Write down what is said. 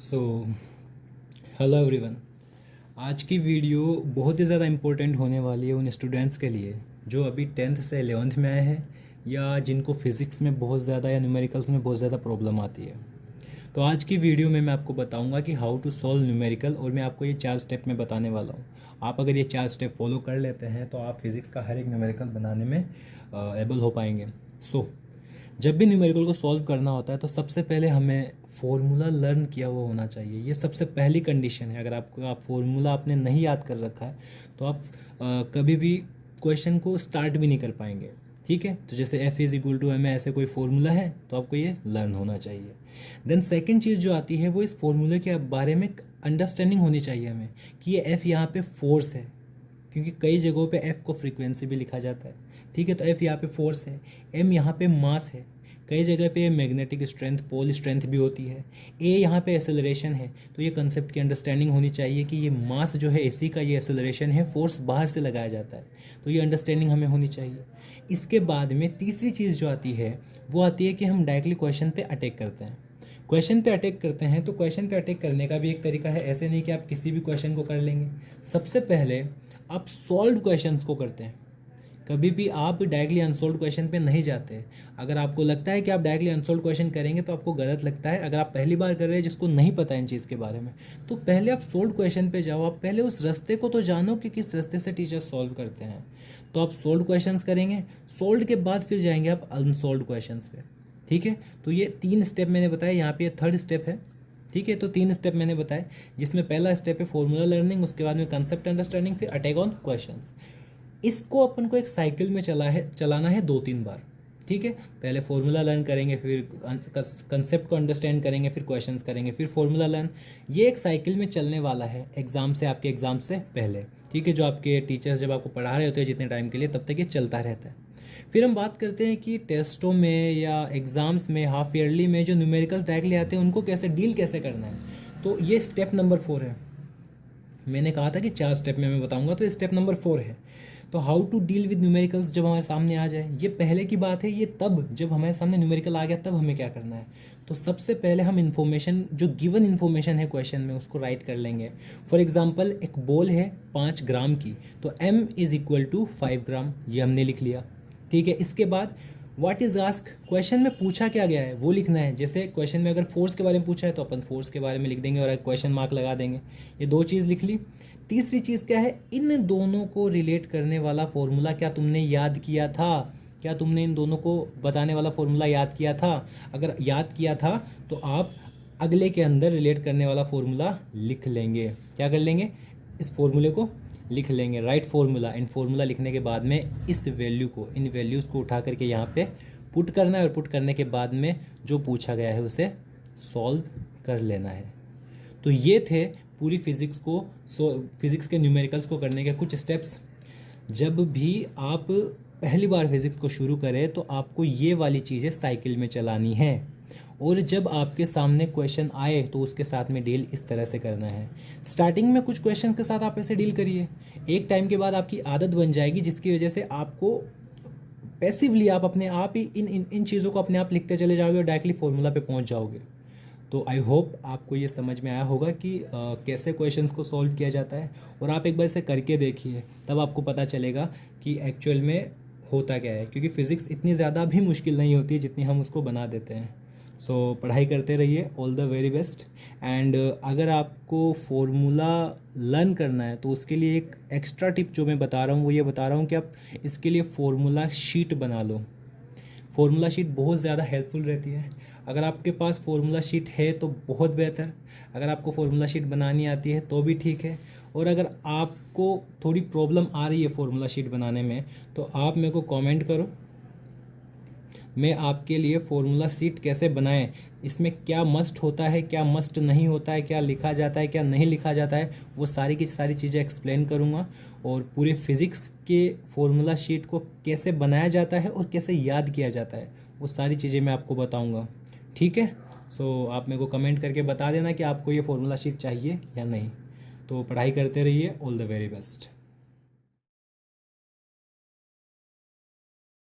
So hello everyone. आज की video बहुत ही ज़्यादा इम्पोर्टेंट होने वाली है उन स्टूडेंट्स के लिए जो अभी 10th से 11th में आए हैं या जिनको फिज़िक्स में बहुत ज़्यादा या न्यूमेरिकल्स में बहुत ज़्यादा प्रॉब्लम आती है। तो आज की वीडियो में मैं आपको बताऊंगा कि हाउ टू सॉल्व न्यूमेरिकल, और मैं आपको ये 4 स्टेप में बताने वाला हूँ। आप अगर ये 4 स्टेप फॉलो कर लेते हैं तो आप फिज़िक्स का हर एक न्यूमेरिकल बनाने में एबल हो पाएंगे। जब भी न्यूमेरिकल को सॉल्व करना होता है तो सबसे पहले हमें फॉर्मूला लर्न किया हुआ होना चाहिए। ये सबसे पहली कंडीशन है। अगर आप फॉर्मूला आपने नहीं याद कर रखा है तो आप कभी भी क्वेश्चन को स्टार्ट भी नहीं कर पाएंगे। ठीक है, तो जैसे F=m ऐसे कोई फॉर्मूला है तो आपको ये लर्न होना चाहिए। देन सेकंड चीज़ जो आती है वो इस फॉर्मूले के बारे में अंडरस्टैंडिंग होनी चाहिए हमें कि ये F यहाँ पे फोर्स है, क्योंकि कई जगहों पे F को फ्रीक्वेंसी भी लिखा जाता है। ठीक है, तो F यहाँ पे फोर्स है, M यहाँ पे मास है, कई जगह पे मैग्नेटिक स्ट्रेंथ, पोल स्ट्रेंथ भी होती है, A यहाँ पे एक्सेलरेशन है। तो ये कंसेप्ट की अंडरस्टैंडिंग होनी चाहिए कि ये मास जो है AC का, ये एक्सेलरेशन है, फोर्स बाहर से लगाया जाता है। तो ये अंडरस्टैंडिंग हमें होनी चाहिए। इसके बाद में तीसरी चीज़ जो आती है वो आती है कि हम डायरेक्टली क्वेश्चन पे अटैक करते हैं। क्वेश्चन पे अटैक करते हैं तो क्वेश्चन पे अटैक करने का भी एक तरीका है। ऐसे नहीं कि आप किसी भी क्वेश्चन को कर लेंगे। सबसे पहले आप सॉल्व क्वेश्चंस को करते हैं। कभी भी आप डायरेक्टली अनसोल्व क्वेश्चन पे नहीं जाते। अगर आपको लगता है कि आप डायरेक्टली अनसोल्व क्वेश्चन करेंगे तो आपको गलत लगता है। अगर आप पहली बार कर रहे हैं जिसको नहीं पता इन चीज़ के बारे में, तो पहले आप सोल्व क्वेश्चन पे जाओ। आप पहले उस रास्ते को तो जानो कि किस रास्ते से टीचर सॉल्व करते हैं। तो आप सोल्व क्वेश्चंस करेंगे, सोल्व के बाद फिर जाएंगे आप अनसोल्व क्वेश्चंस पे। ठीक है, तो ये 3 स्टेप मैंने बताया। यहाँ पे ये 3rd स्टेप है। ठीक है, तो 3 स्टेप मैंने बताए, जिसमें पहला स्टेप है फॉर्मूला लर्निंग, उसके बाद में कंसेप्ट अंडरस्टैंडिंग, फिर अटैक ऑन क्वेश्चंस। इसको अपन को एक साइकिल में चलाना है 2-3 बार। ठीक है, पहले फॉर्मूला लर्न करेंगे, फिर कंसेप्ट को अंडरस्टैंड करेंगे, फिर क्वेश्चंस करेंगे, फिर फॉर्मूला लर्न। ये एक साइकिल में चलने वाला है एग्जाम से, आपके एग्जाम से पहले। ठीक है, जो आपके टीचर्स जब आपको पढ़ा रहे होते हैं जितने टाइम के लिए, तब तक ये चलता रहता है। फिर हम बात करते हैं कि टेस्टों में या एग्ज़ाम्स में, हाफ ईयरली में जो न्यूमेरिकल डायरेक्टली आते हैं उनको कैसे डील कैसे करना है। तो ये स्टेप नंबर 4 है। मैंने कहा था कि 4 स्टेप में मैं बताऊंगा, तो स्टेप नंबर 4 है। तो how to deal with numericals जब हमारे सामने आ जाए, ये पहले की बात है। ये तब जब हमारे सामने न्यूमेरिकल आ गया तब हमें क्या करना है। तो सबसे पहले हम इन्फॉर्मेशन, जो गिवन इन्फॉर्मेशन है क्वेश्चन में, उसको राइट कर लेंगे। फॉर एग्जांपल एक बॉल है 5 ग्राम की, तो M = 5 ग्राम, ये हमने लिख लिया। ठीक है, इसके बाद व्हाट इज आस्क, क्वेश्चन में पूछा क्या गया है वो लिखना है। जैसे क्वेश्चन में अगर फोर्स के बारे में पूछा है तो अपन फोर्स के बारे में लिख देंगे और क्वेश्चन मार्क लगा देंगे। ये 2 चीज़ लिख ली। तीसरी चीज़ क्या है, इन दोनों को रिलेट करने वाला फॉर्मूला क्या तुमने याद किया था? क्या तुमने इन दोनों को बताने वाला फॉर्मूला याद किया था? अगर याद किया था तो आप अगले के अंदर रिलेट करने वाला फॉर्मूला लिख लेंगे। क्या कर लेंगे, इस फॉर्मूले को लिख लेंगे, राइट फॉर्मूला। इन फॉर्मूला लिखने के बाद में इस वैल्यू को, इन वैल्यूज़ को उठा करके यहाँ पे पुट करना है, और पुट करने के बाद में जो पूछा गया है उसे सॉल्व कर लेना है। तो ये थे पूरी फिज़िक्स के न्यूमेरिकल्स को करने के कुछ स्टेप्स। जब भी आप पहली बार फिज़िक्स को शुरू करें तो आपको ये वाली चीज़ें साइकिल में चलानी है, और जब आपके सामने क्वेश्चन आए तो उसके साथ में डील इस तरह से करना है। स्टार्टिंग में कुछ क्वेश्चंस के साथ आप ऐसे डील करिए, एक टाइम के बाद आपकी आदत बन जाएगी, जिसकी वजह से आपको पैसिवली आप अपने आप ही इन चीज़ों को अपने आप लिखते चले जाओगे और डायरेक्टली फॉर्मूला पे पहुंच जाओगे। तो आई होप आपको ये समझ में आया होगा कि कैसे क्वेश्चंस को सॉल्व किया जाता है, और आप एक बार इसे करके देखिए, तब आपको पता चलेगा कि एक्चुअल में होता क्या है। क्योंकि फ़िज़िक्स इतनी ज़्यादा भी मुश्किल नहीं होती है जितनी हम उसको बना देते हैं। सो पढ़ाई करते रहिए, all the very best. And अगर आपको फॉर्मूला लर्न करना है तो उसके लिए एक एक्स्ट्रा टिप जो मैं बता रहा हूँ वो ये बता रहा हूँ कि आप इसके लिए फॉर्मूला शीट बना लो। फॉर्मूला शीट बहुत ज़्यादा हेल्पफुल रहती है। अगर आपके पास फॉर्मूला शीट है तो बहुत बेहतर, अगर आपको फॉर्मूला शीट बनानी आती है तो भी ठीक है, और अगर आपको थोड़ी प्रॉब्लम आ रही है फॉर्मूला शीट बनाने में तो आप मेरे को कमेंट करो। मैं आपके लिए फॉर्मूला शीट कैसे बनाएं, इसमें क्या मस्ट होता है, क्या मस्ट नहीं होता है, क्या लिखा जाता है, क्या नहीं लिखा जाता है, वो सारी की सारी चीज़ें एक्सप्लेन करूँगा। और पूरे फिज़िक्स के फॉर्मूला शीट को कैसे बनाया जाता है और कैसे याद किया जाता है, वो सारी चीज़ें मैं आपको बताऊँगा। ठीक है, सो आप मेरे को कमेंट करके बता देना कि आपको ये फॉर्मूला शीट चाहिए या नहीं। तो पढ़ाई करते रहिए, ऑल द वेरी बेस्ट।